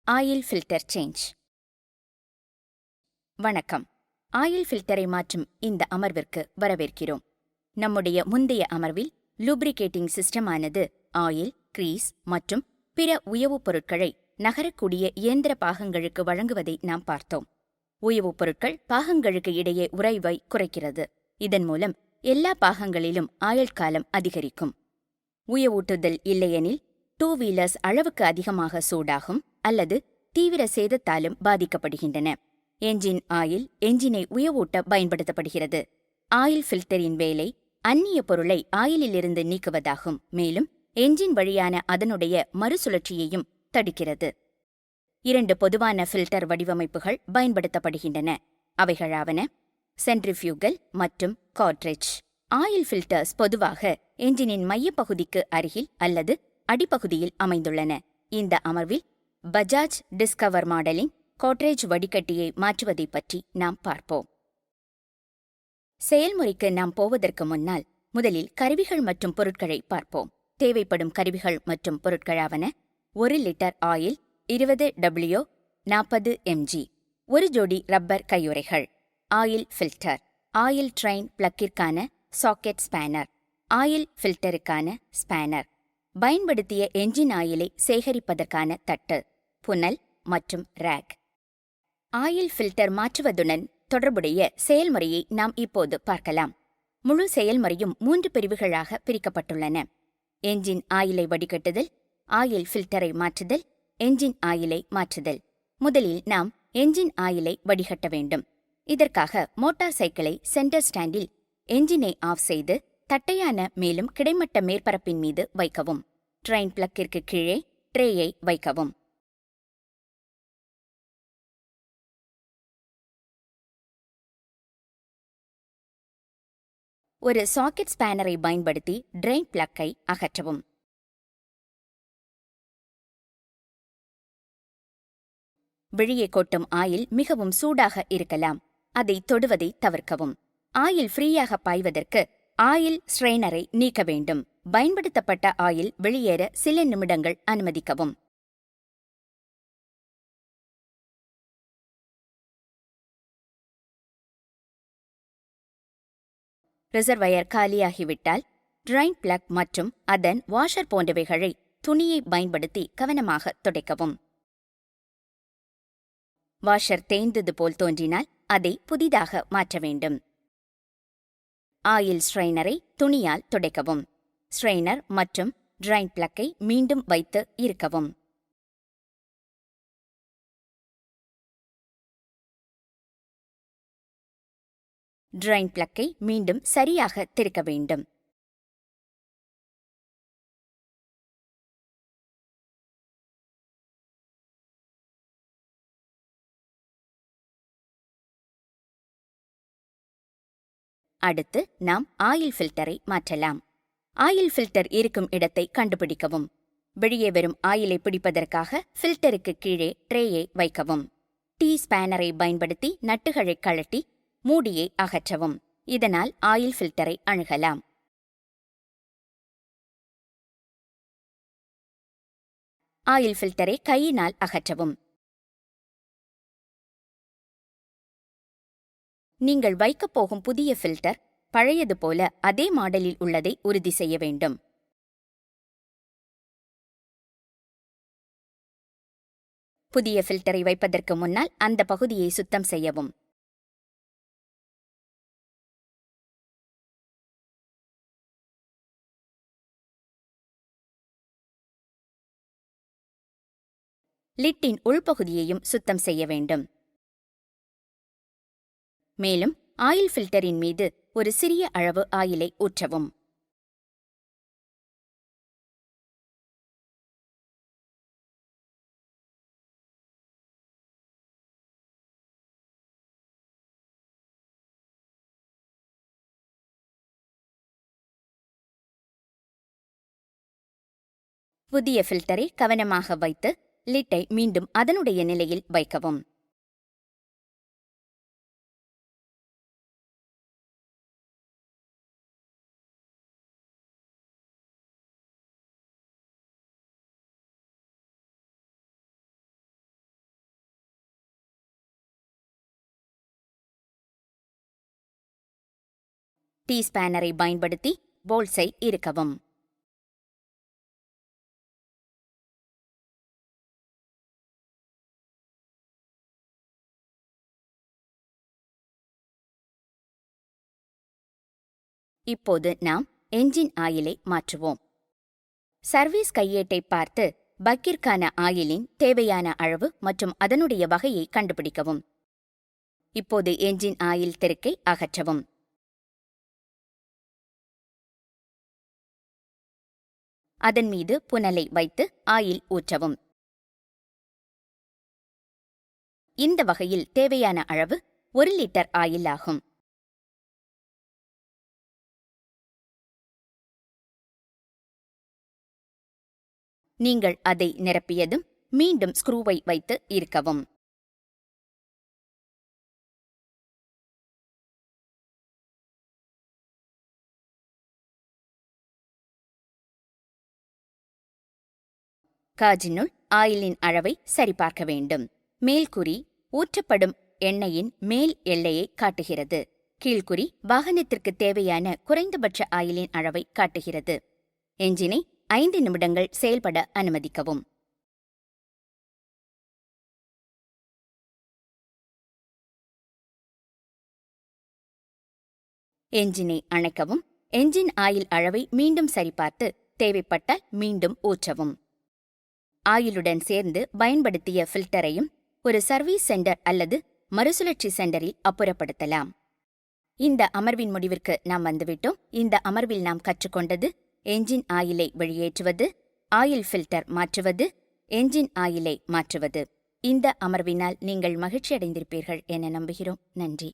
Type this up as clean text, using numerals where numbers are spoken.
Oil filter change. வணக்கம். Oil ஃபில்டரை மாற்றும் இந்த அமர்விற்கு வரவேற்கிறோம். நம்முடைய முந்தைய அமர்வில் லூப்ரிகேட்டிங் சிஸ்டமானது ஆயில், கிரீஸ் மற்றும் பிற உயவுப் பொருட்களை நகரக்கூடிய இயந்திர பாகங்களுக்கு வழங்குவதை நாம் பார்த்தோம். உயவுப் பொருட்கள் பாகங்களுக்கு இடையே உராய்வை குறைக்கிறது. இதன் மூலம் எல்லா பாகங்களிலும் ஆயுள் காலம் அதிகரிக்கும். உயவூட்டுதல் இல்லையெனில் டூ வீலர்ஸ் அளவுக்கு அதிகமாக சூடாகும் அல்லது தீவிர சேதத்தாலும் பாதிக்கப்படுகின்றன. என்ஜின் ஆயில் என்ஜினை உயவூட்ட பயன்படுத்தப்படுகிறது. ஆயில் ஃபில்டரின் வேலை அந்நிய பொருளை ஆயிலிலிருந்து நீக்குவதாகும். மேலும் என்ஜின் வழியான அதனுடைய மறுசுழற்சியையும் தடுக்கிறது. 2 பொதுவான ஃபில்டர் வடிவமைப்புகள் பயன்படுத்தப்படுகின்றன. அவைகளாவன சென்ட்ரிஃபியூகல் மற்றும் கார்ட்ரிட்ஜ். ஆயில் ஃபில்டர்ஸ் பொதுவாக என்ஜினின் மையப்பகுதிக்கு அருகில் அல்லது அடிப்பகுதியில் அமைந்துள்ளன. இந்த அமர்வில் பஜாஜ் டிஸ்கவர் மாடலின் கார்ட்ரிட்ஜ் வடிகட்டியை மாற்றுவதை பற்றி நாம் பார்ப்போம். செயல்முறைக்கு நாம் போவதற்கு முன்னால் முதலில் கருவிகள் மற்றும் பொருட்களை பார்ப்போம். தேவைப்படும் கருவிகள் மற்றும் பொருட்களாவன 1 லிட்டர் ஆயில், 20 WO, 40 mg, 1 ஜோடி ரப்பர் கையுறைகள், ஆயில் ஃபில்டர், ஆயில் ட்ரெயின் பிளக்கிற்கான சாக்கெட் ஸ்பேனர், ஆயில் ஃபில்டருக்கான ஸ்பேனர், பயன்படுத்திய என்ஜின் ஆயிலை சேகரிப்பதற்கான தட்டு, புனல் மற்றும் ரேக். ஆயில் ஃபில்டர் மாற்றுவதுடன் தொடர்புடைய செயல்முறையை நாம் இப்போது பார்க்கலாம். முழு செயல்முறையும் 3 பிரிவுகளாக பிரிக்கப்பட்டுள்ளன. என்ஜின் ஆயிலை வடிகட்டுதல், ஆயில் ஃபில்டரை மாற்றுதல், என்ஜின் ஆயிலை மாற்றுதல். முதலில் நாம் என்ஜின் ஆயிலை வடிகட்ட வேண்டும். இதற்காக மோட்டார் சைக்கிளை சென்டர் ஸ்டாண்டில் என்ஜினை ஆஃப் செய்து தட்டையான மேலும் கிடைமட்ட மேற்பரப்பின் மீது வைக்கவும். ட்ரெயின் பிளக்கிற்கு கீழே ட்ரேயை வைக்கவும். ஒரு சாக்கெட் ஸ்பேனரை பயன்படுத்தி ட்ரெயின் பிளக்கை அகற்றவும். வெளியே கொட்டும் ஆயில் மிகவும் சூடாக இருக்கலாம். அதை தொடுவதை தவிர்க்கவும். ஆயில் ஃப்ரீயாக பாய்வதற்கு ஆயில் ஸ்ட்ரெய்னரை நீக்க வேண்டும். பயன்படுத்தப்பட்ட ஆயில் வெளியேற சில நிமிடங்கள் அனுமதிக்கவும். ரிசர்வயர் காலியாகிவிட்டால் ட்ரெயின் பிளக் மற்றும் அதன் வாஷர் போன்றவைகளை துணியை பயன்படுத்தி கவனமாக துடைக்கவும். வாஷர் தேய்ந்தது போல் தோன்றினால் அதை புதிதாக மாற்ற வேண்டும். ஆயில் ஸ்ட்ரெய்னரை துணியால் துடைக்கவும். ஸ்ட்ரெய்னர் மற்றும் ட்ரெயின் பிளக்கை மீண்டும் வைத்து இறுக்கவும். ட்ரெயின் பிளக்கை மீண்டும் சரியாக திருக்க வேண்டும். அடுத்து நாம் ஆயில் ஃபில்டரை மாற்றலாம். ஆயில் ஃபில்டர் இருக்கும் இடத்தை கண்டுபிடிக்கவும். வெளியே வரும் ஆயிலை பிடிப்பதற்காக ஃபில்டருக்கு கீழே ட்ரேயை வைக்கவும். டீ ஸ்பேனரை பயன்படுத்தி நட்டுகளை கழட்டி மூடியை அகற்றவும். இதனால் ஆயில் ஃபில்டரை அணுகலாம். ஆயில் ஃபில்டரை கையினால் அகற்றவும். நீங்கள் வைக்கப் போகும் புதிய ஃபில்டர் பழையது போல அதே மாடலில் உள்ளதை உறுதி செய்ய வேண்டும். புதிய ஃபில்டரை வைப்பதற்கு முன்னால் அந்த பகுதியை சுத்தம் செய்யவும். லிட்டின் உள்பகுதியையும் சுத்தம் செய்ய வேண்டும். மேலும் ஆயில் ஃபில்டரின் மீது ஒரு சிறிய அளவு ஆயிலை ஊற்றவும். புதிய ஃபில்டரை கவனமாக வைத்து லிட்டை மீண்டும் அதனுடைய நிலையில் வைக்கவும். டீ ஸ்பேனரை பயன்படுத்தி போல்ஸை இறுக்கவும். இப்போது நாம் என்ஜின் ஆயிலை மாற்றுவோம். சர்வீஸ் கையேட்டை பார்த்து பக்கிற்கான ஆயிலின் தேவையான அளவு மற்றும் அதனுடைய வகையை கண்டுபிடிக்கவும். இப்போது என்ஜின் ஆயில் திருக்கை அகற்றவும். அதன் மீது புனலை வைத்து ஆயில் ஊற்றவும். இந்த வகையில் தேவையான அளவு 1 லிட்டர் ஆயில் ஆகும். நீங்கள் அதை நிரப்பியதும் மீண்டும் ஸ்க்ரூவை வைத்து இறுக்கவும். காஜினுள் ஆயிலின் அளவை சரிபார்க்க வேண்டும். மேல்குறி ஊற்றப்படும் எண்ணெயின் மேல் எல்லையை காட்டுகிறது. கீழ்குறி வாகனத்திற்கு தேவையான குறைந்தபட்ச ஆயிலின் அளவை காட்டுகிறது. என்ஜினை 5 நிமிடங்கள் செயல்பட அனுமதிக்கவும். என்ஜினை அணைக்கவும். என்ஜின் ஆயில் அளவை மீண்டும் சரிபார்த்து தேவைப்பட்டால் மீண்டும் ஊற்றவும். ஆயிலுடன் சேர்ந்து பயன்படுத்திய ஃபில்டரையும் ஒரு சர்வீஸ் சென்டர் அல்லது மறுசுழற்சி சென்டரில் அப்புறப்படுத்தலாம். இந்த அமர்வின் முடிவிற்கு நாம் வந்துவிட்டோம். இந்த அமர்வில் நாம் கற்றுக்கொண்டது என்ஜின் ஆயிலை வெளியேற்றுவது, ஆயில் ஃபில்டர் மாற்றுவது, என்ஜின் ஆயிலை மாற்றுவது. இந்த அமர்வினால் நீங்கள் மகிழ்ச்சியடைந்திருப்பீர்கள் என நம்புகிறோம். நன்றி.